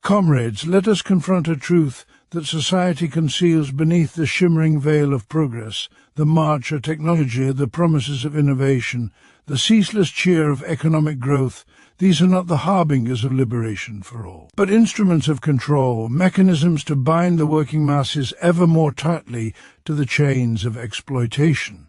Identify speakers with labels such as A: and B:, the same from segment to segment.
A: Comrades, let us confront a truth that society conceals beneath the shimmering veil of progress, the march of technology, the promises of innovation, the ceaseless cheer of economic growth. These are not the harbingers of liberation for all, but instruments of control, mechanisms to bind the working masses ever more tightly to the chains of exploitation.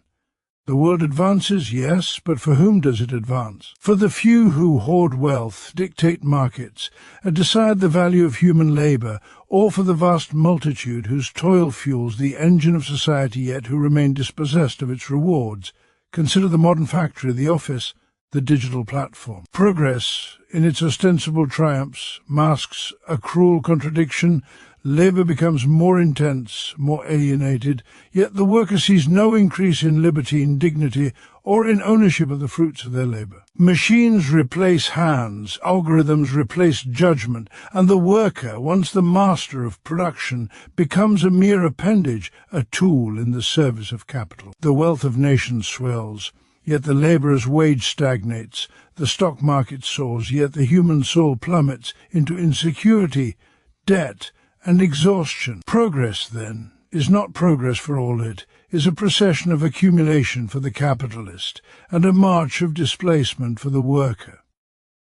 A: The world advances, yes, but for whom does it advance? For the few who hoard wealth, dictate markets, and decide the value of human labour, or for the vast multitude whose toil fuels the engine of society yet who remain dispossessed of its rewards? Consider the modern factory, the office, the digital platform. Progress, in its ostensible triumphs, masks a cruel contradiction. Labour becomes more intense, more alienated, yet the worker sees no increase in liberty, in dignity, or in ownership of the fruits of their labour. Machines replace hands, algorithms replace judgment, and the worker, once the master of production, becomes a mere appendage, a tool in the service of capital. The wealth of nations swells, yet the labourer's wage stagnates. The stock market soars, yet the human soul plummets into insecurity, debt, and exhaustion. Progress, then, is not progress for all. It is a procession of accumulation for the capitalist and a march of displacement for the worker.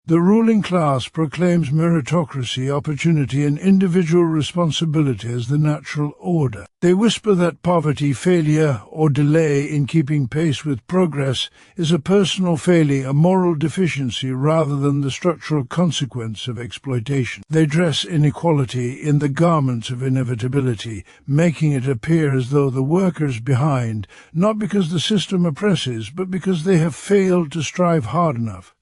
A: The ruling class proclaims meritocracy, opportunity, and individual responsibility as the natural order. They whisper that poverty, failure, or delay in keeping pace with progress is a personal failure, a moral deficiency, rather than the structural consequence of exploitation. They dress inequality in the garments of inevitability, making it appear as though the worker is behind, not because the system oppresses, but because they have failed to strive hard enough.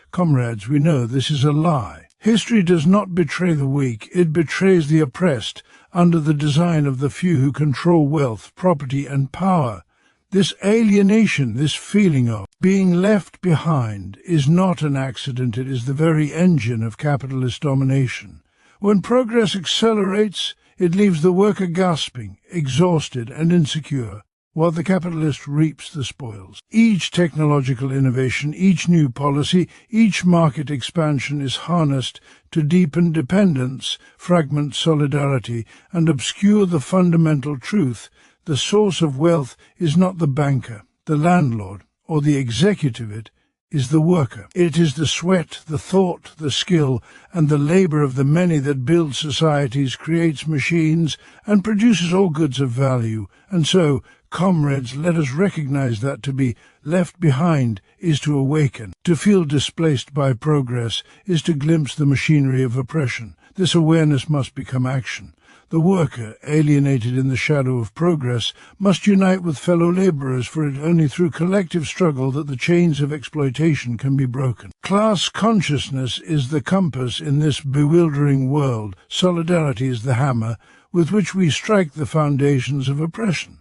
A: Comrades, we know this is a lie. History does not betray the weak, it betrays the oppressed under the design of the few who control wealth, property, and power. This alienation, this feeling of being left behind, is not an accident, it is the very engine of capitalist domination. When progress accelerates, it leaves the worker gasping, exhausted, and insecure, while the capitalist reaps the spoils. Each technological innovation, each new policy, each market expansion is harnessed to deepen dependence, fragment solidarity, and obscure the fundamental truth. The source of wealth is not the banker, the landlord, or the executive. It is the worker. It is the sweat, the thought, the skill, and the labour of the many that builds societies, creates machines, and produces all goods of value. And so, comrades, let us recognize that to be left behind is to awaken. To feel displaced by progress is to glimpse the machinery of oppression. This awareness must become action. The worker, alienated in the shadow of progress, must unite with fellow labourers, for it only through collective struggle that the chains of exploitation can be broken. Class consciousness is the compass in this bewildering world. Solidarity is the hammer with which we strike the foundations of oppression.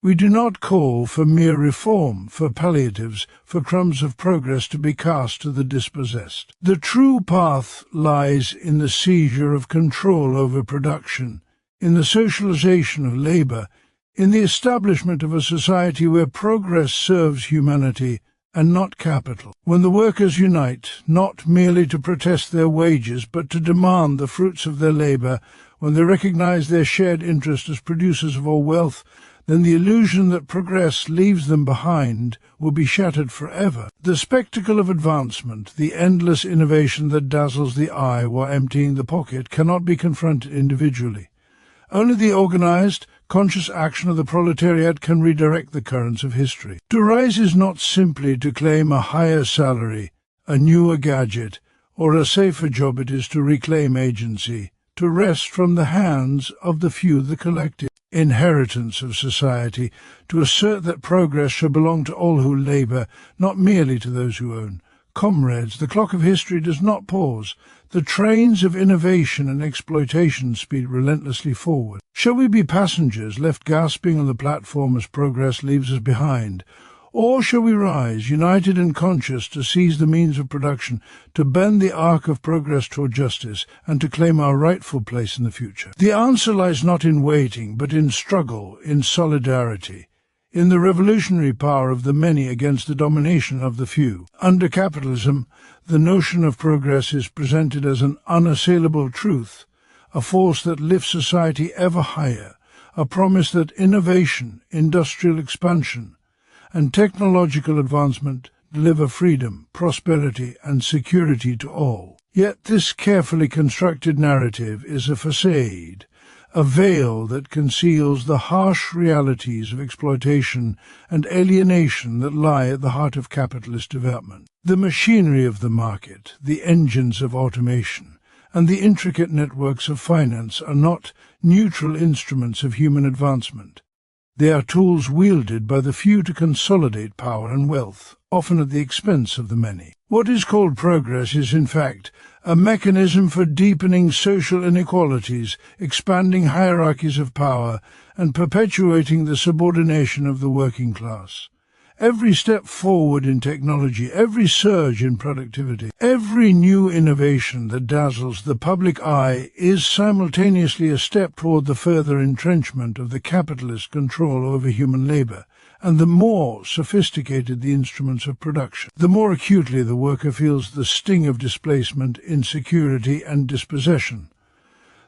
A: We do not call for mere reform, for palliatives, for crumbs of progress to be cast to the dispossessed. The true path lies in the seizure of control over production, in the socialization of labour, in the establishment of a society where progress serves humanity and not capital. When the workers unite, not merely to protest their wages, but to demand the fruits of their labour, when they recognize their shared interest as producers of all wealth, then the illusion that progress leaves them behind will be shattered forever. The spectacle of advancement, the endless innovation that dazzles the eye while emptying the pocket, cannot be confronted individually. Only the organized, conscious action of the proletariat can redirect the currents of history. To rise is not simply to claim a higher salary, a newer gadget, or a safer job. It is to reclaim agency, to wrest from the hands of the few the collective inheritance of society, to assert that progress shall belong to all who labour, not merely to those who own. Comrades, the clock of history does not pause. The trains of innovation and exploitation speed relentlessly forward. Shall we be passengers left gasping on the platform as progress leaves us behind? Or shall we rise, united and conscious, to seize the means of production, to bend the arc of progress toward justice, and to claim our rightful place in the future? The answer lies not in waiting, but in struggle, in solidarity, in the revolutionary power of the many against the domination of the few. Under capitalism, the notion of progress is presented as an unassailable truth, a force that lifts society ever higher, a promise that innovation, industrial expansion, and technological advancement deliver freedom, prosperity, and security to all. Yet this carefully constructed narrative is a facade, a veil that conceals the harsh realities of exploitation and alienation that lie at the heart of capitalist development. The machinery of the market, the engines of automation, and the intricate networks of finance are not neutral instruments of human advancement. They are tools wielded by the few to consolidate power and wealth, often at the expense of the many. What is called progress is, in fact, a mechanism for deepening social inequalities, expanding hierarchies of power, and perpetuating the subordination of the working class. Every step forward in technology, every surge in productivity, every new innovation that dazzles the public eye is simultaneously a step toward the further entrenchment of the capitalist control over human labor, and the more sophisticated the instruments of production, the more acutely the worker feels the sting of displacement, insecurity, and dispossession.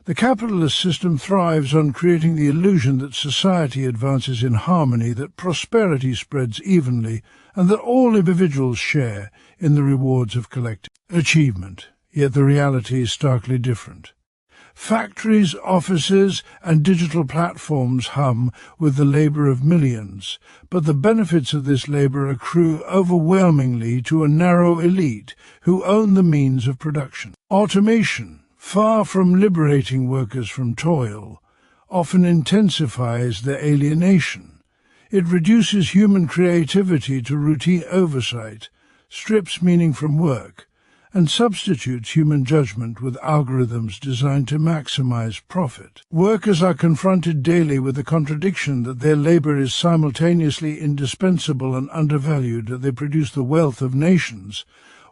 A: The capitalist system thrives on creating the illusion that society advances in harmony, that prosperity spreads evenly, and that all individuals share in the rewards of collective achievement. Yet the reality is starkly different. Factories, offices, and digital platforms hum with the labor of millions, but the benefits of this labor accrue overwhelmingly to a narrow elite who own the means of production. Automation, far from liberating workers from toil, often intensifies their alienation. It reduces human creativity to routine oversight, strips meaning from work, and substitutes human judgment with algorithms designed to maximize profit. Workers are confronted daily with the contradiction that their labor is simultaneously indispensable and undervalued, that they produce the wealth of nations,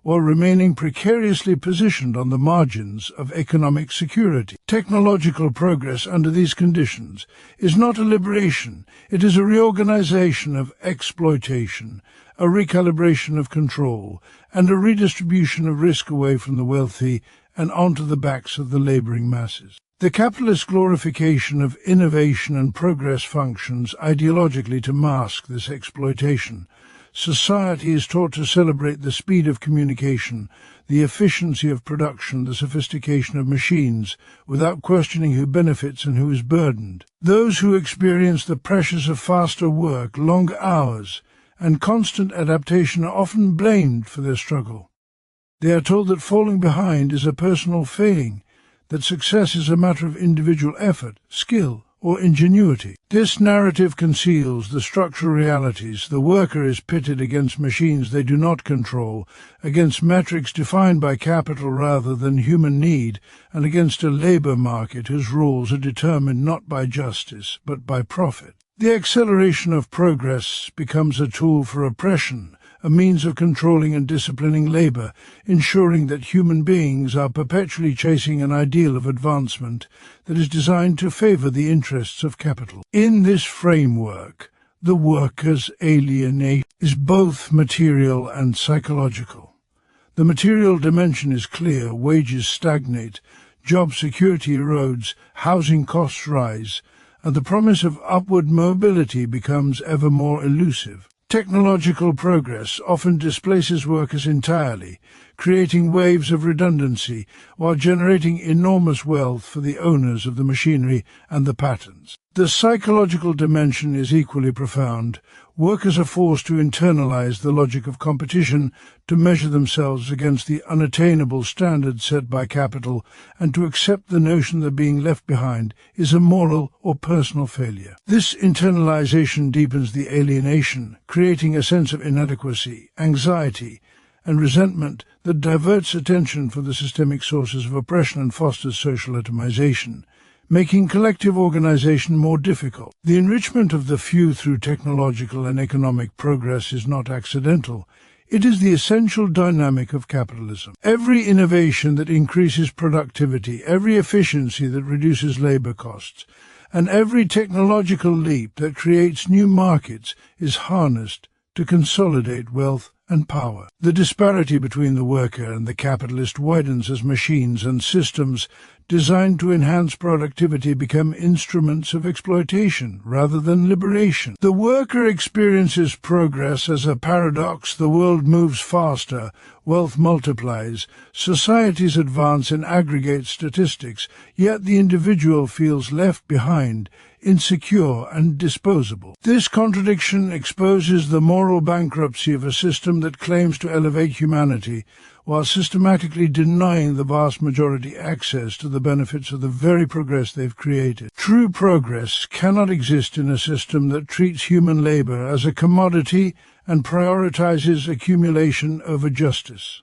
A: while remaining precariously positioned on the margins of economic security. Technological progress under these conditions is not a liberation, it is a reorganization of exploitation, a recalibration of control, and a redistribution of risk away from the wealthy and onto the backs of the laboring masses. The capitalist glorification of innovation and progress functions ideologically to mask this exploitation. Society is taught to celebrate the speed of communication, the efficiency of production, the sophistication of machines, without questioning who benefits and who is burdened. Those who experience the pressures of faster work, longer hours, and constant adaptation are often blamed for their struggle. They are told that falling behind is a personal failing, that success is a matter of individual effort, skill, or ingenuity. This narrative conceals the structural realities. The worker is pitted against machines they do not control, against metrics defined by capital rather than human need, and against a labor market whose rules are determined not by justice, but by profit. The acceleration of progress becomes a tool for oppression, a means of controlling and disciplining labor, ensuring that human beings are perpetually chasing an ideal of advancement that is designed to favor the interests of capital. In this framework, the worker's alienation is both material and psychological. The material dimension is clear: wages stagnate, job security erodes, housing costs rise, and the promise of upward mobility becomes ever more elusive. Technological progress often displaces workers entirely, creating waves of redundancy while generating enormous wealth for the owners of the machinery and the patents. The psychological dimension is equally profound. Workers are forced to internalize the logic of competition, to measure themselves against the unattainable standards set by capital, and to accept the notion that being left behind is a moral or personal failure. This internalization deepens the alienation, creating a sense of inadequacy, anxiety, and resentment that diverts attention from the systemic sources of oppression and fosters social atomization, making collective organization more difficult. The enrichment of the few through technological and economic progress is not accidental. It is the essential dynamic of capitalism. Every innovation that increases productivity, every efficiency that reduces labor costs, and every technological leap that creates new markets is harnessed to consolidate wealth and power. The disparity between the worker and the capitalist widens as machines and systems designed to enhance productivity become instruments of exploitation rather than liberation. The worker experiences progress as a paradox. The world moves faster, wealth multiplies, societies advance in aggregate statistics, yet the individual feels left behind, insecure and disposable. This contradiction exposes the moral bankruptcy of a system that claims to elevate humanity while systematically denying the vast majority access to the benefits of the very progress they've created. True progress cannot exist in a system that treats human labor as a commodity and prioritizes accumulation over justice.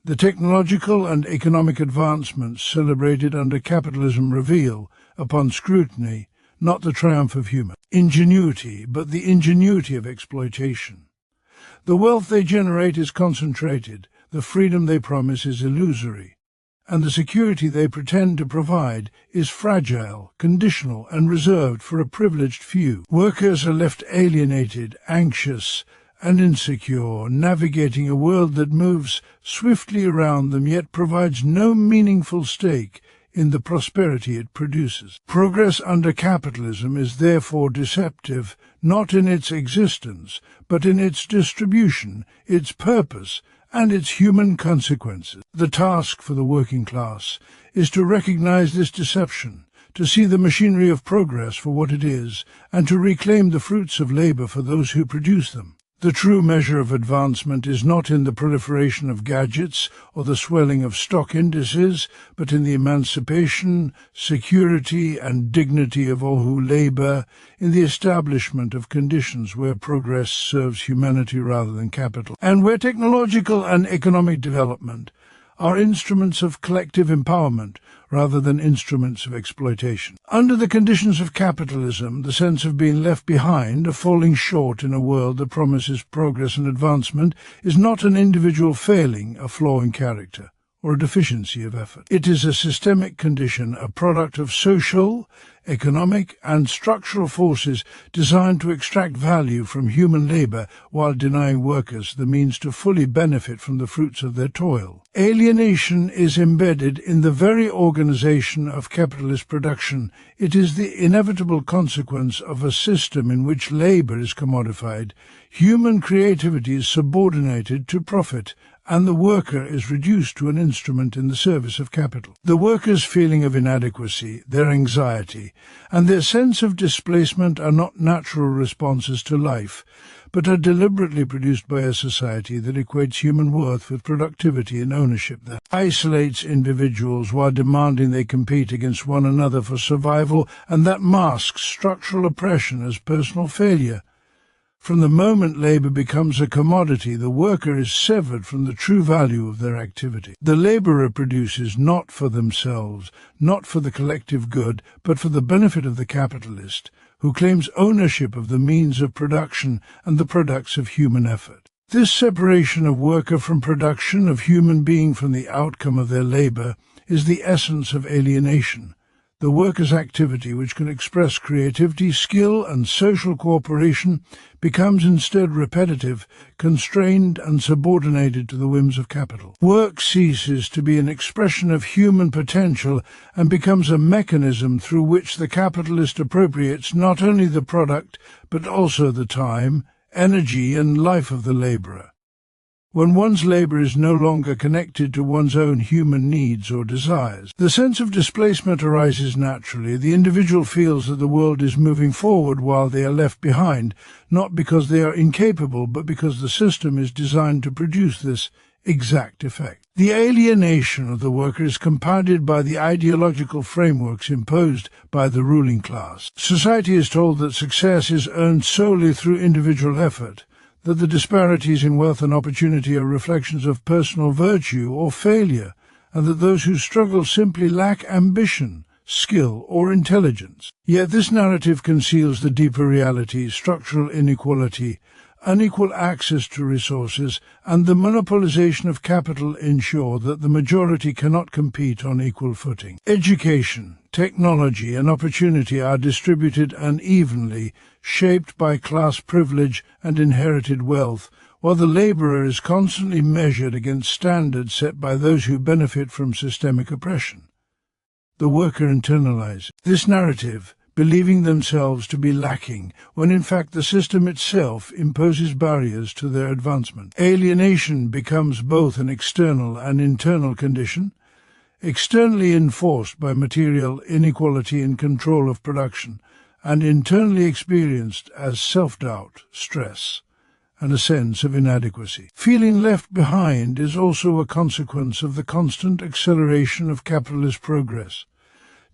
A: The technological and economic advancements celebrated under capitalism reveal, upon scrutiny, not the triumph of human ingenuity, but the ingenuity of exploitation. The wealth they generate is concentrated, the freedom they promise is illusory, and the security they pretend to provide is fragile, conditional, and reserved for a privileged few. Workers are left alienated, anxious, and insecure, navigating a world that moves swiftly around them yet provides no meaningful stake in the prosperity it produces. Progress under capitalism is therefore deceptive, not in its existence, but in its distribution, its purpose, and its human consequences. The task for the working class is to recognize this deception, to see the machinery of progress for what it is, and to reclaim the fruits of labor for those who produce them. The true measure of advancement is not in the proliferation of gadgets or the swelling of stock indices, but in the emancipation, security, and dignity of all who labor, in the establishment of conditions where progress serves humanity rather than capital, and where technological and economic development are instruments of collective empowerment rather than instruments of exploitation. Under the conditions of capitalism, the sense of being left behind, of falling short in a world that promises progress and advancement, is not an individual failing, a flaw in character, or a deficiency of effort. It is a systemic condition, a product of social, economic, and structural forces designed to extract value from human labor while denying workers the means to fully benefit from the fruits of their toil. Alienation is embedded in the very organization of capitalist production. It is the inevitable consequence of a system in which labor is commodified, human creativity is subordinated to profit, and the worker is reduced to an instrument in the service of capital. The worker's feeling of inadequacy, their anxiety, and their sense of displacement are not natural responses to life, but are deliberately produced by a society that equates human worth with productivity and ownership, that isolates individuals while demanding they compete against one another for survival, and that masks structural oppression as personal failure. From the moment labor becomes a commodity, the worker is severed from the true value of their activity. The laborer produces not for themselves, not for the collective good, but for the benefit of the capitalist, who claims ownership of the means of production and the products of human effort. This separation of worker from production, of human being from the outcome of their labor, is the essence of alienation. The worker's activity, which can express creativity, skill, and social cooperation, becomes instead repetitive, constrained, and subordinated to the whims of capital. Work ceases to be an expression of human potential and becomes a mechanism through which the capitalist appropriates not only the product, but also the time, energy, and life of the laborer. When one's labor is no longer connected to one's own human needs or desires, the sense of displacement arises naturally. The individual feels that the world is moving forward while they are left behind, not because they are incapable, but because the system is designed to produce this exact effect. The alienation of the worker is compounded by the ideological frameworks imposed by the ruling class. Society is told that success is earned solely through individual effort, that the disparities in wealth and opportunity are reflections of personal virtue or failure, and that those who struggle simply lack ambition, skill, or intelligence. Yet this narrative conceals the deeper reality: structural inequality, unequal access to resources, and the monopolization of capital ensure that the majority cannot compete on equal footing. Education, technology, and opportunity are distributed unevenly, shaped by class privilege and inherited wealth, while the labourer is constantly measured against standards set by those who benefit from systemic oppression. The worker internalizes this narrative, believing themselves to be lacking, when in fact the system itself imposes barriers to their advancement. Alienation becomes both an external and internal condition, externally enforced by material inequality and control of production, and internally experienced as self-doubt, stress, and a sense of inadequacy. Feeling left behind is also a consequence of the constant acceleration of capitalist progress.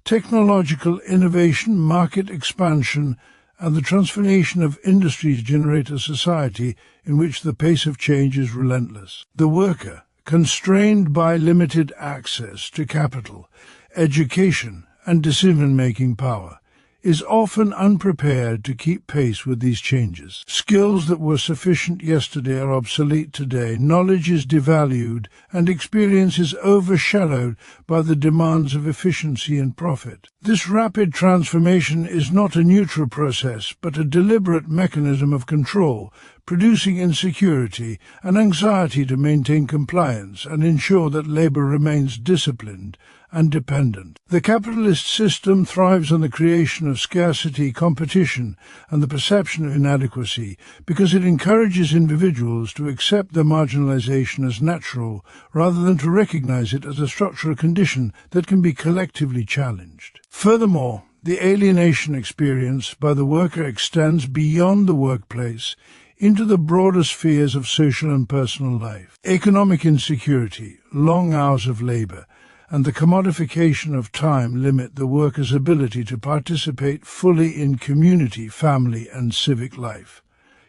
A: Technological innovation, market expansion, and the transformation of industries generate a society in which the pace of change is relentless. The worker, constrained by limited access to capital, education, and decision-making power, is often unprepared to keep pace with these changes. Skills that were sufficient yesterday are obsolete today, knowledge is devalued, and experience is overshadowed by the demands of efficiency and profit. This rapid transformation is not a neutral process, but a deliberate mechanism of control, producing insecurity and anxiety to maintain compliance and ensure that labour remains disciplined and dependent. The capitalist system thrives on the creation of scarcity, competition, and the perception of inadequacy because it encourages individuals to accept their marginalization as natural rather than to recognize it as a structural condition that can be collectively challenged. Furthermore, the alienation experienced by the worker extends beyond the workplace into the broader spheres of social and personal life. Economic insecurity, long hours of labour, and the commodification of time limit the worker's ability to participate fully in community, family, and civic life.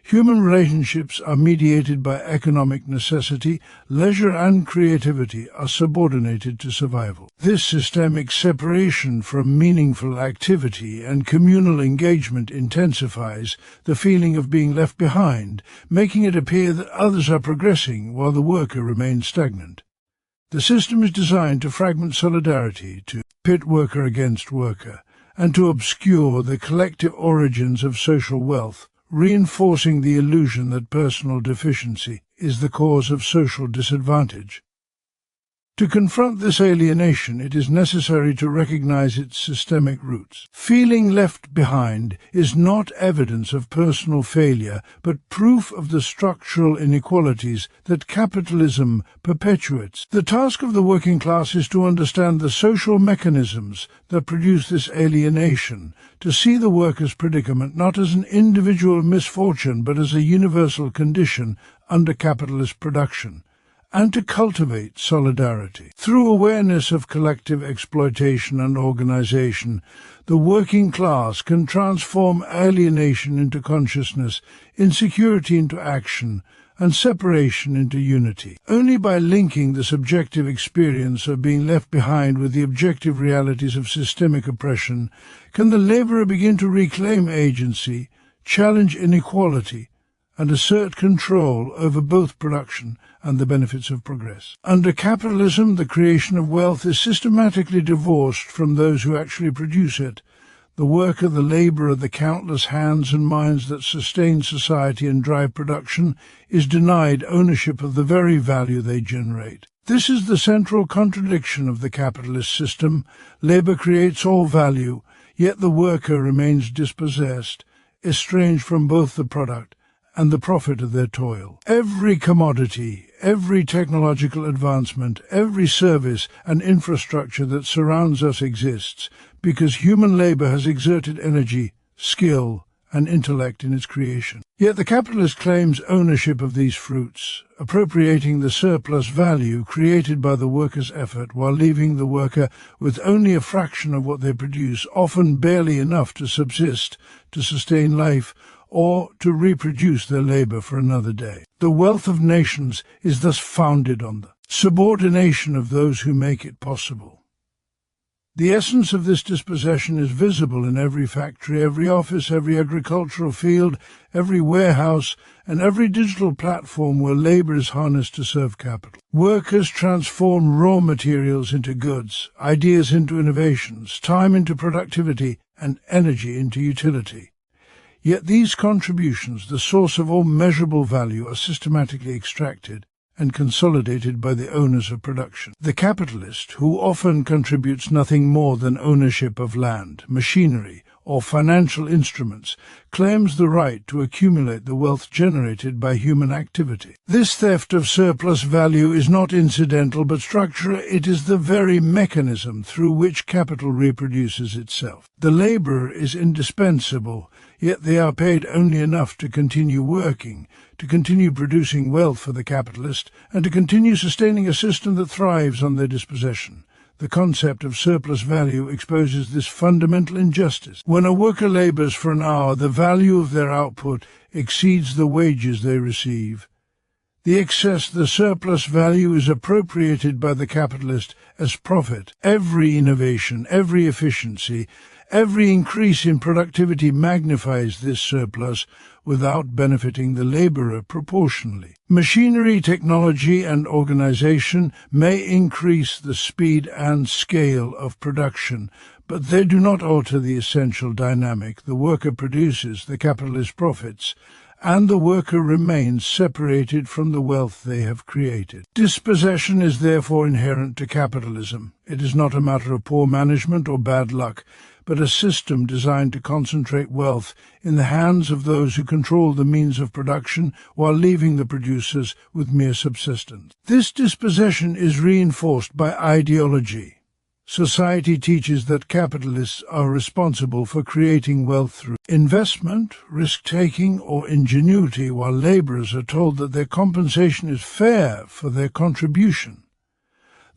A: Human relationships are mediated by economic necessity, leisure and creativity are subordinated to survival. This systemic separation from meaningful activity and communal engagement intensifies the feeling of being left behind, making it appear that others are progressing while the worker remains stagnant. The system is designed to fragment solidarity, to pit worker against worker, and to obscure the collective origins of social wealth, reinforcing the illusion that personal deficiency is the cause of social disadvantage. To confront this alienation, it is necessary to recognize its systemic roots. Feeling left behind is not evidence of personal failure, but proof of the structural inequalities that capitalism perpetuates. The task of the working class is to understand the social mechanisms that produce this alienation, to see the worker's predicament not as an individual misfortune but as a universal condition under capitalist production, and to cultivate solidarity. Through awareness of collective exploitation and organization, the working class can transform alienation into consciousness, insecurity into action, and separation into unity. Only by linking the subjective experience of being left behind with the objective realities of systemic oppression can the laborer begin to reclaim agency, challenge inequality, and assert control over both production and the benefits of progress. Under capitalism, the creation of wealth is systematically divorced from those who actually produce it. The worker, the labourer, the countless hands and minds that sustain society and drive production, is denied ownership of the very value they generate. This is the central contradiction of the capitalist system. Labour creates all value, yet the worker remains dispossessed, estranged from both the product and the profit of their toil. Every commodity, every technological advancement, every service and infrastructure that surrounds us exists because human labour has exerted energy, skill, and intellect in its creation. Yet the capitalist claims ownership of these fruits, appropriating the surplus value created by the worker's effort while leaving the worker with only a fraction of what they produce, often barely enough to subsist, to sustain life, or to reproduce their labour for another day. The wealth of nations is thus founded on the subordination of those who make it possible. The essence of this dispossession is visible in every factory, every office, every agricultural field, every warehouse, and every digital platform where labour is harnessed to serve capital. Workers transform raw materials into goods, ideas into innovations, time into productivity, and energy into utility. Yet these contributions, the source of all measurable value, are systematically extracted and consolidated by the owners of production. The capitalist, who often contributes nothing more than ownership of land, machinery, or financial instruments, claims the right to accumulate the wealth generated by human activity. This theft of surplus value is not incidental but structural. It is the very mechanism through which capital reproduces itself. The labourer is indispensable, yet they are paid only enough to continue working, to continue producing wealth for the capitalist, and to continue sustaining a system that thrives on their dispossession. The concept of surplus value exposes this fundamental injustice. When a worker labours for an hour, the value of their output exceeds the wages they receive. The excess, the surplus value, is appropriated by the capitalist as profit. Every innovation, every efficiency, every increase in productivity magnifies this surplus without benefiting the labourer proportionally. Machinery, technology, and organisation may increase the speed and scale of production, but they do not alter the essential dynamic. The worker produces, the capitalist profits, and the worker remains separated from the wealth they have created. Dispossession is therefore inherent to capitalism. It is not a matter of poor management or bad luck, but a system designed to concentrate wealth in the hands of those who control the means of production while leaving the producers with mere subsistence. This dispossession is reinforced by ideology. Society teaches that capitalists are responsible for creating wealth through investment, risk-taking, or ingenuity, while labourers are told that their compensation is fair for their contribution.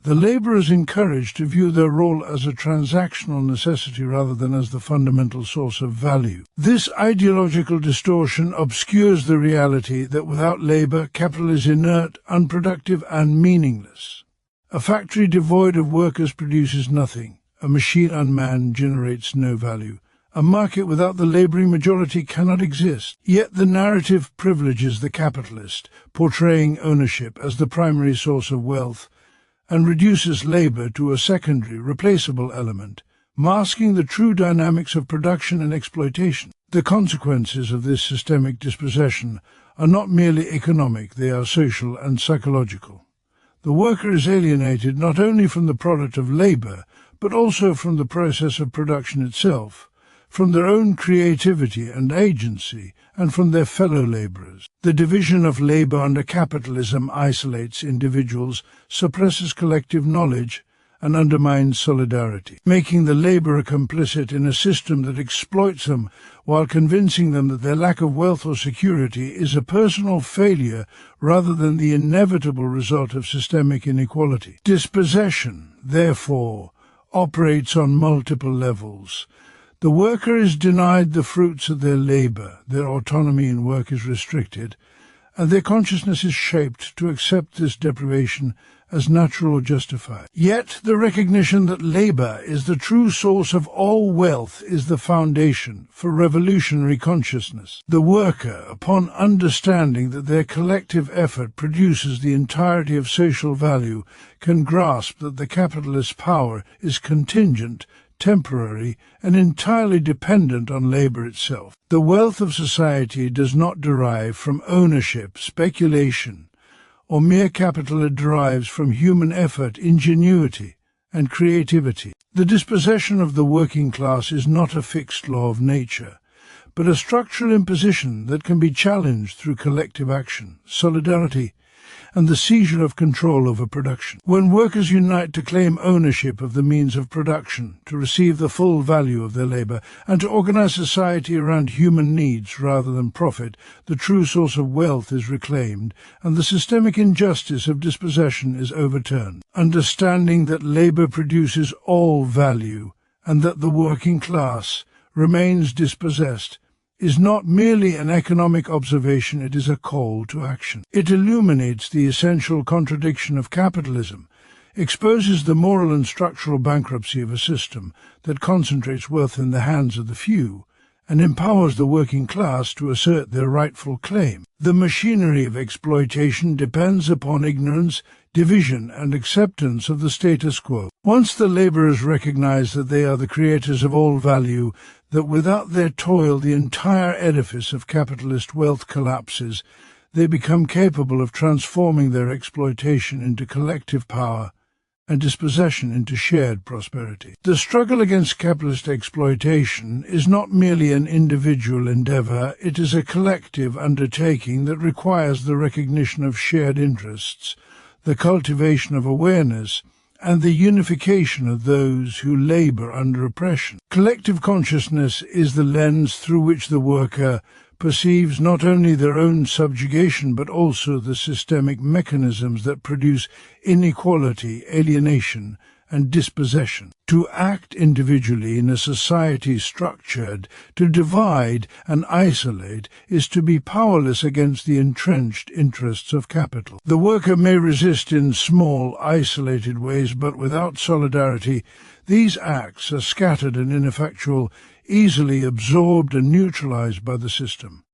A: The labourer is encouraged to view their role as a transactional necessity rather than as the fundamental source of value. This ideological distortion obscures the reality that without labour, capital is inert, unproductive, and meaningless. A factory devoid of workers produces nothing. A machine unmanned generates no value. A market without the labouring majority cannot exist. Yet the narrative privileges the capitalist, portraying ownership as the primary source of wealth, and reduces labour to a secondary, replaceable element, masking the true dynamics of production and exploitation. The consequences of this systemic dispossession are not merely economic, they are social and psychological. The worker is alienated not only from the product of labour, but also from the process of production itself, from their own creativity and agency, and from their fellow labourers. The division of labour under capitalism isolates individuals, suppresses collective knowledge, and undermines solidarity, making the labourer complicit in a system that exploits them while convincing them that their lack of wealth or security is a personal failure rather than the inevitable result of systemic inequality. Dispossession, therefore, operates on multiple levels. The worker is denied the fruits of their labour, their autonomy in work is restricted, and their consciousness is shaped to accept this deprivation as natural or justified. Yet the recognition that labour is the true source of all wealth is the foundation for revolutionary consciousness. The worker, upon understanding that their collective effort produces the entirety of social value, can grasp that the capitalist's power is contingent, temporary, and entirely dependent on labour itself. The wealth of society does not derive from ownership, speculation, or mere capital. It derives from human effort, ingenuity, and creativity. The dispossession of the working class is not a fixed law of nature, but a structural imposition that can be challenged through collective action, solidarity, and the seizure of control over production. When workers unite to claim ownership of the means of production, to receive the full value of their labour, and to organise society around human needs rather than profit, the true source of wealth is reclaimed, and the systemic injustice of dispossession is overturned. Understanding that labour produces all value, and that the working class remains dispossessed, is not merely an economic observation, it is a call to action. It illuminates the essential contradiction of capitalism. exposes the moral and structural bankruptcy of a system that concentrates wealth in the hands of the few and empowers the working class to assert their rightful claim. The machinery of exploitation depends upon ignorance, division, and acceptance of the status quo. Once the labourers recognize that they are the creators of all value, that without their toil the entire edifice of capitalist wealth collapses, they become capable of transforming their exploitation into collective power and dispossession into shared prosperity. The struggle against capitalist exploitation is not merely an individual endeavour, it is a collective undertaking that requires the recognition of shared interests, the cultivation of awareness, and the unification of those who labour under oppression. Collective consciousness is the lens through which the worker perceives not only their own subjugation but also the systemic mechanisms that produce inequality, alienation, and dispossession. To act individually in a society structured to divide and isolate is to be powerless against the entrenched interests of capital. The worker may resist in small, isolated ways, but without solidarity, these acts are scattered and ineffectual, easily absorbed and neutralized by the system.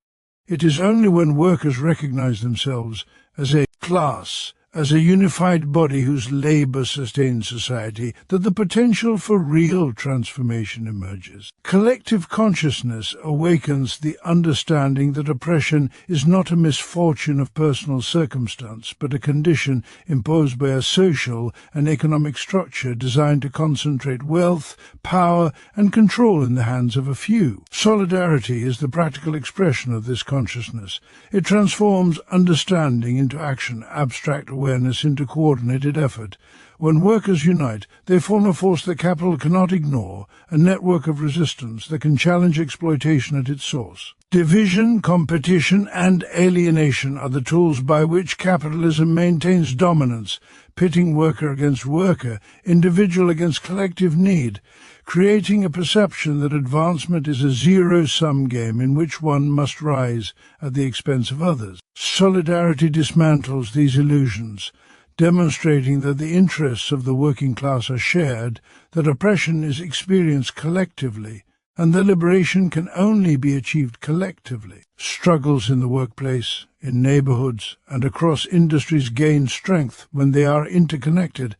A: It is only when workers recognize themselves as a class, as a unified body whose labor sustains society, that the potential for real transformation emerges. Collective consciousness awakens the understanding that oppression is not a misfortune of personal circumstance, but a condition imposed by a social and economic structure designed to concentrate wealth, power, and control in the hands of a few. Solidarity is the practical expression of this consciousness. It transforms understanding into action, abstract awareness into coordinated effort. When workers unite, they form a force that capital cannot ignore, a network of resistance that can challenge exploitation at its source. Division, competition, and alienation are the tools by which capitalism maintains dominance, pitting worker against worker, individual against collective need, creating a perception that advancement is a zero-sum game in which one must rise at the expense of others. Solidarity dismantles these illusions, demonstrating that the interests of the working class are shared, that oppression is experienced collectively, and that liberation can only be achieved collectively. Struggles in the workplace, in neighborhoods, and across industries gain strength when they are interconnected,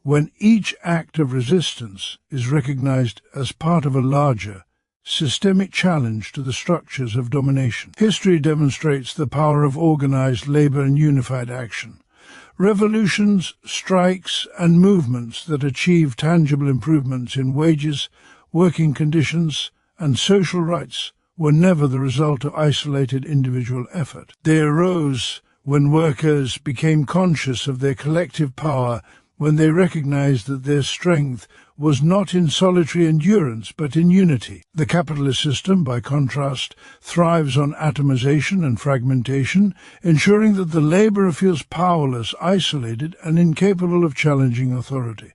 A: when each act of resistance is recognized as part of a larger, systemic challenge to the structures of domination. History demonstrates the power of organized labor and unified action. Revolutions, strikes, and movements that achieve tangible improvements in wages, working conditions, and social rights were never the result of isolated individual effort. They arose when workers became conscious of their collective power, when they recognized that their strength was not in solitary endurance but in unity. The capitalist system, by contrast, thrives on atomization and fragmentation, ensuring that the laborer feels powerless, isolated, and incapable of challenging authority.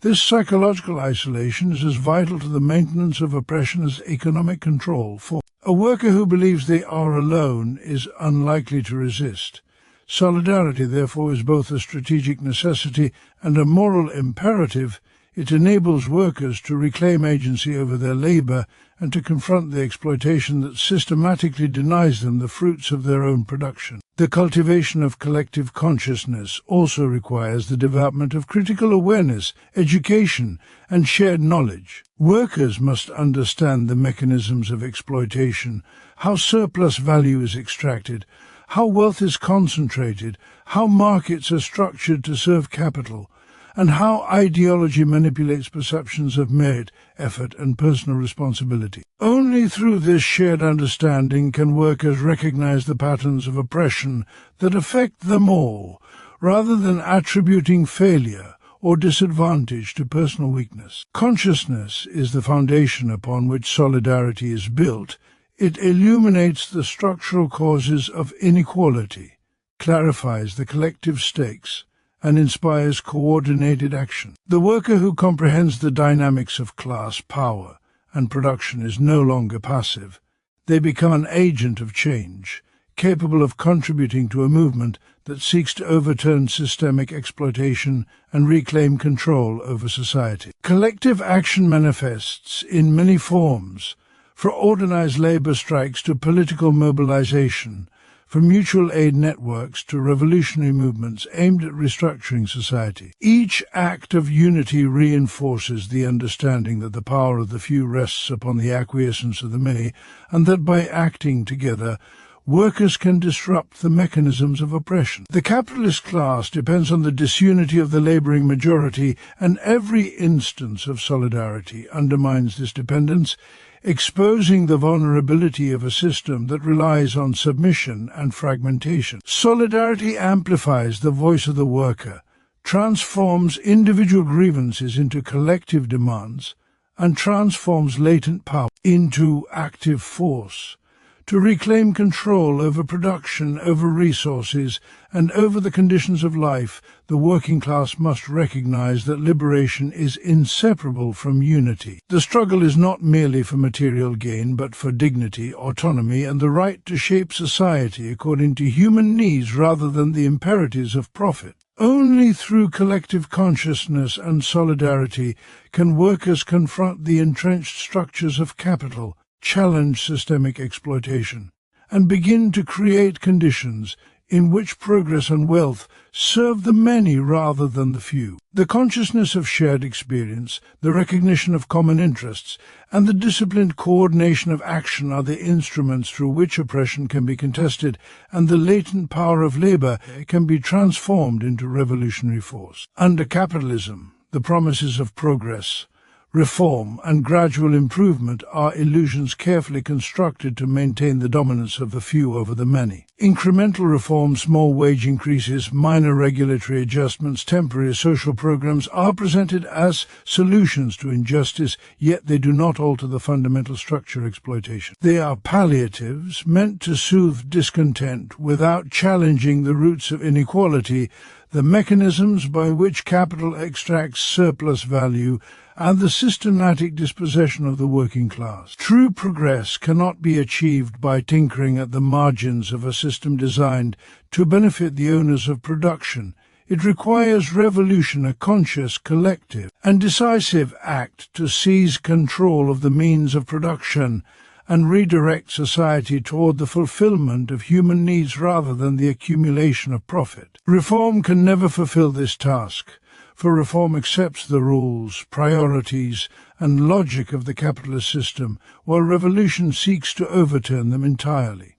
A: This psychological isolation is as vital to the maintenance of oppression as economic control, for a worker who believes they are alone is unlikely to resist. Solidarity, therefore, is both a strategic necessity and a moral imperative. It enables workers to reclaim agency over their labor and to confront the exploitation that systematically denies them the fruits of their own production. The cultivation of collective consciousness also requires the development of critical awareness, education, and shared knowledge. Workers must understand the mechanisms of exploitation, how surplus value is extracted, how wealth is concentrated, how markets are structured to serve capital, and how ideology manipulates perceptions of merit, effort, and personal responsibility. Only through this shared understanding can workers recognize the patterns of oppression that affect them all, rather than attributing failure or disadvantage to personal weakness. Consciousness is the foundation upon which solidarity is built. It illuminates the structural causes of inequality, clarifies the collective stakes, and inspires coordinated action. The worker who comprehends the dynamics of class, power, and production is no longer passive. They become an agent of change, capable of contributing to a movement that seeks to overturn systemic exploitation and reclaim control over society. Collective action manifests in many forms, from organized labor strikes to political mobilization, from mutual aid networks to revolutionary movements aimed at restructuring society. Each act of unity reinforces the understanding that the power of the few rests upon the acquiescence of the many, and that by acting together, workers can disrupt the mechanisms of oppression. The capitalist class depends on the disunity of the laboring majority, and every instance of solidarity undermines this dependence, exposing the vulnerability of a system that relies on submission and fragmentation. Solidarity amplifies the voice of the worker, transforms individual grievances into collective demands, and transforms latent power into active force. To reclaim control over production, over resources, and over the conditions of life, the working class must recognize that liberation is inseparable from unity. The struggle is not merely for material gain, but for dignity, autonomy, and the right to shape society according to human needs rather than the imperatives of profit. Only through collective consciousness and solidarity can workers confront the entrenched structures of capital, challenge systemic exploitation, and begin to create conditions in which progress and wealth serve the many rather than the few. The consciousness of shared experience, the recognition of common interests, and the disciplined coordination of action are the instruments through which oppression can be contested and the latent power of labor can be transformed into revolutionary force. Under capitalism, the promises of progress, reform and gradual improvement are illusions carefully constructed to maintain the dominance of the few over the many. Incremental reforms, small wage increases, minor regulatory adjustments, temporary social programs are presented as solutions to injustice, yet they do not alter the fundamental structure of exploitation. They are palliatives meant to soothe discontent without challenging the roots of inequality, the mechanisms by which capital extracts surplus value, and the systematic dispossession of the working class. True progress cannot be achieved by tinkering at the margins of a system designed to benefit the owners of production. It requires revolution, a conscious, collective, and decisive act to seize control of the means of production and redirect society toward the fulfillment of human needs rather than the accumulation of profit. Reform can never fulfill this task, for reform accepts the rules, priorities, and logic of the capitalist system, while revolution seeks to overturn them entirely.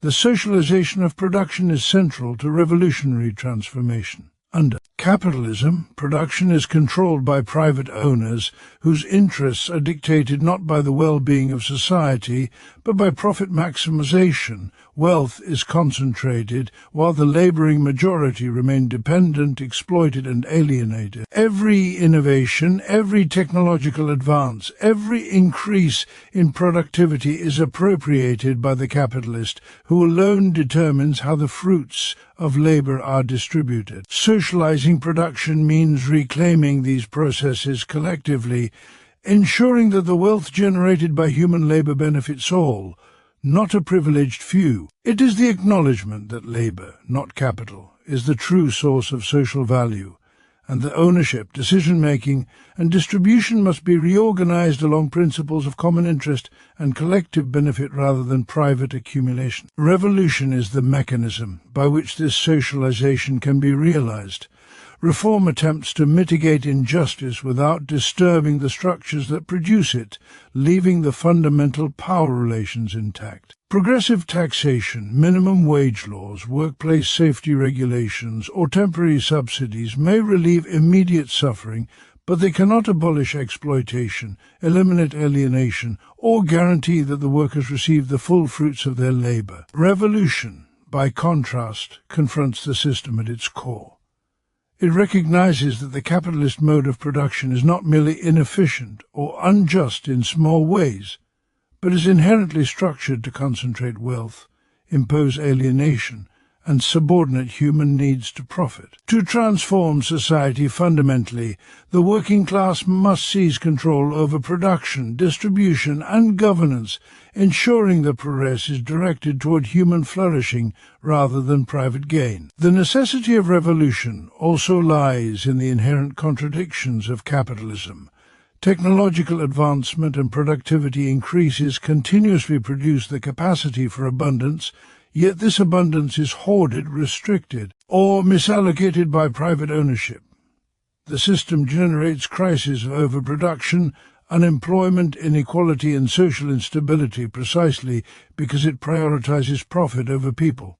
A: The socialization of production is central to revolutionary transformation. Under capitalism, production is controlled by private owners whose interests are dictated not by the well-being of society, but by profit maximization. Wealth is concentrated, while the laboring majority remain dependent, exploited, and alienated. Every innovation, every technological advance, every increase in productivity is appropriated by the capitalist, who alone determines how the fruits of labor are distributed. Socializing production means reclaiming these processes collectively, ensuring that the wealth generated by human labor benefits all, not a privileged few. It is the acknowledgement that labor, not capital, is the true source of social value, and that ownership, decision-making, and distribution must be reorganized along principles of common interest and collective benefit rather than private accumulation. Revolution is the mechanism by which this socialization can be realized. Reform attempts to mitigate injustice without disturbing the structures that produce it, leaving the fundamental power relations intact. Progressive taxation, minimum wage laws, workplace safety regulations, or temporary subsidies may relieve immediate suffering, but they cannot abolish exploitation, eliminate alienation, or guarantee that the workers receive the full fruits of their labor. Revolution, by contrast, confronts the system at its core. It recognizes that the capitalist mode of production is not merely inefficient or unjust in small ways, but is inherently structured to concentrate wealth, impose alienation, and subordinate human needs to profit. To transform society fundamentally, the working class must seize control over production, distribution, and governance, ensuring that progress is directed toward human flourishing rather than private gain. The necessity of revolution also lies in the inherent contradictions of capitalism. Technological advancement and productivity increases continuously produce the capacity for abundance, yet this abundance is hoarded, restricted, or misallocated by private ownership. The system generates crises of overproduction, unemployment, inequality, and social instability precisely because it prioritizes profit over people.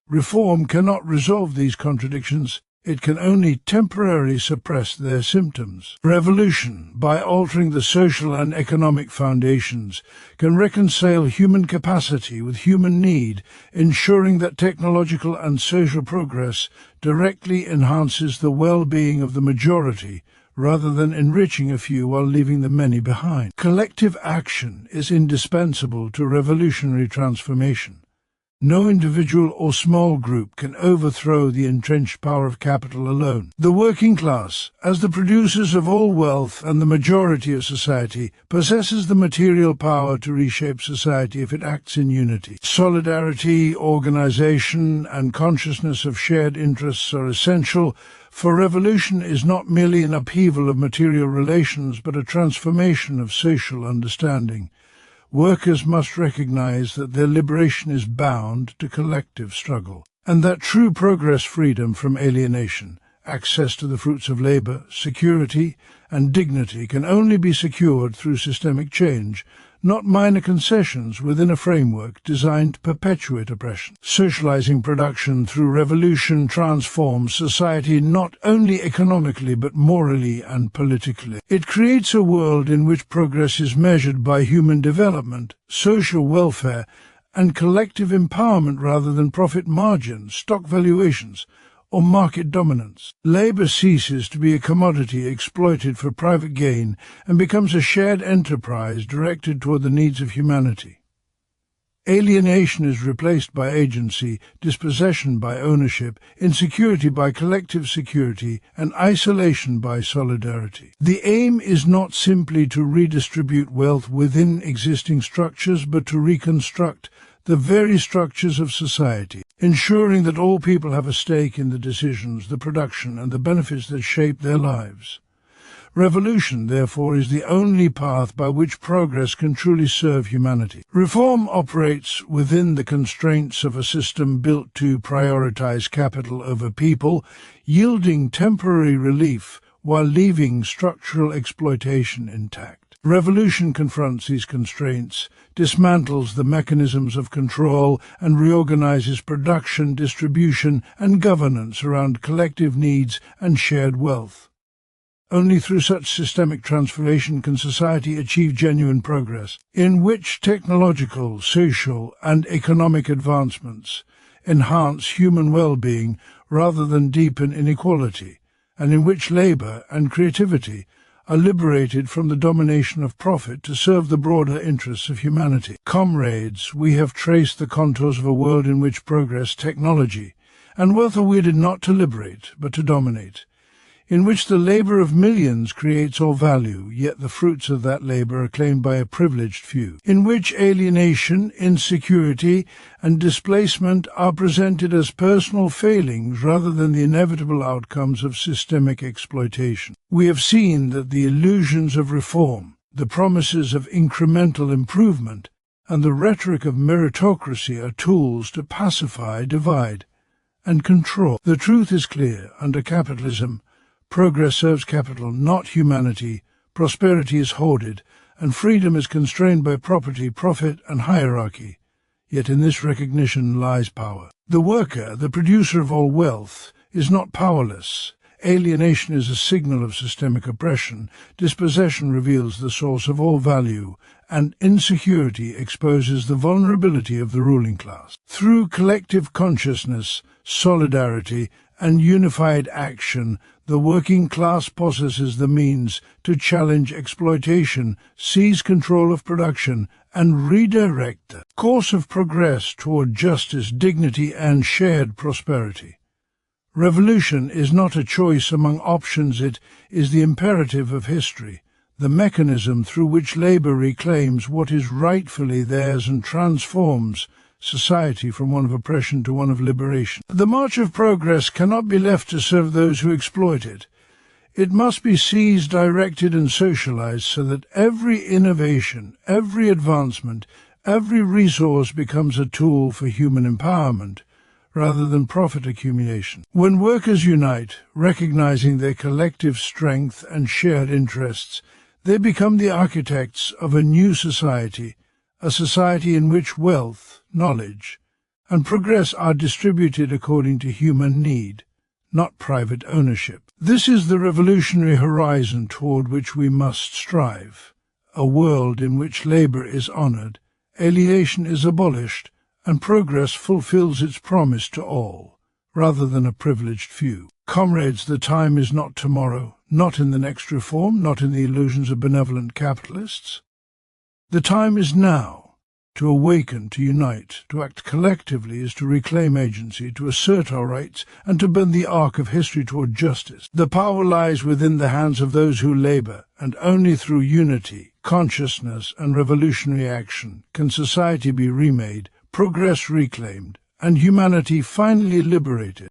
A: Reform cannot resolve these contradictions. It can only temporarily suppress their symptoms. Revolution, by altering the social and economic foundations, can reconcile human capacity with human need, ensuring that technological and social progress directly enhances the well-being of the majority, rather than enriching a few while leaving the many behind. Collective action is indispensable to revolutionary transformation. No individual or small group can overthrow the entrenched power of capital alone. The working class, as the producers of all wealth and the majority of society, possesses the material power to reshape society if it acts in unity. Solidarity, organization, and consciousness of shared interests are essential, for revolution is not merely an upheaval of material relations but a transformation of social understanding. Workers must recognize that their liberation is bound to collective struggle, and that true progress, freedom from alienation, access to the fruits of labor, security, and dignity can only be secured through systemic change, not minor concessions within a framework designed to perpetuate oppression. Socializing production through revolution transforms society not only economically but morally and politically. It creates a world in which progress is measured by human development, social welfare, and collective empowerment rather than profit margins, stock valuations, or market dominance. Labor ceases to be a commodity exploited for private gain and becomes a shared enterprise directed toward the needs of humanity. Alienation is replaced by agency, dispossession by ownership, insecurity by collective security, and isolation by solidarity. The aim is not simply to redistribute wealth within existing structures, but to reconstruct the very structures of society, ensuring that all people have a stake in the decisions, the production, and the benefits that shape their lives. Revolution, therefore, is the only path by which progress can truly serve humanity. Reform operates within the constraints of a system built to prioritize capital over people, yielding temporary relief while leaving structural exploitation intact. Revolution confronts these constraints, dismantles the mechanisms of control, and reorganizes production, distribution, and governance around collective needs and shared wealth. Only through such systemic transformation can society achieve genuine progress, in which technological, social, and economic advancements enhance human well-being rather than deepen inequality, and in which labor and creativity are liberated from the domination of profit to serve the broader interests of humanity. Comrades, we have traced the contours of a world in which progress, technology, and wealth are wielded not to liberate, but to dominate, in which the labor of millions creates all value, yet the fruits of that labor are claimed by a privileged few, in which alienation, insecurity, and displacement are presented as personal failings rather than the inevitable outcomes of systemic exploitation. We have seen that the illusions of reform, the promises of incremental improvement, and the rhetoric of meritocracy are tools to pacify, divide, and control. The truth is clear. Under capitalism, progress serves capital, not humanity. Prosperity is hoarded, and freedom is constrained by property, profit, and hierarchy. Yet in this recognition lies power. The worker, the producer of all wealth, is not powerless. Alienation is a signal of systemic oppression, dispossession reveals the source of all value, and insecurity exposes the vulnerability of the ruling class. Through collective consciousness, solidarity, and unified action, the working class possesses the means to challenge exploitation, seize control of production, and redirect the course of progress toward justice, dignity, and shared prosperity. Revolution is not a choice among options, it is the imperative of history, the mechanism through which labour reclaims what is rightfully theirs and transforms society from one of oppression to one of liberation. The march of progress cannot be left to serve those who exploit it. It must be seized, directed and socialized so that every innovation, every advancement, every resource becomes a tool for human empowerment rather than profit accumulation. When workers unite, recognizing their collective strength and shared interests, they become the architects of a new society, a society in which wealth, knowledge, and progress are distributed according to human need, not private ownership. This is the revolutionary horizon toward which we must strive, a world in which labour is honoured, alienation is abolished, and progress fulfills its promise to all, rather than a privileged few. Comrades, the time is not tomorrow, not in the next reform, not in the illusions of benevolent capitalists. The time is now. To awaken, to unite, to act collectively is to reclaim agency, to assert our rights, and to bend the arc of history toward justice. The power lies within the hands of those who labour, and only through unity, consciousness, and revolutionary action can society be remade, progress reclaimed, and humanity finally liberated.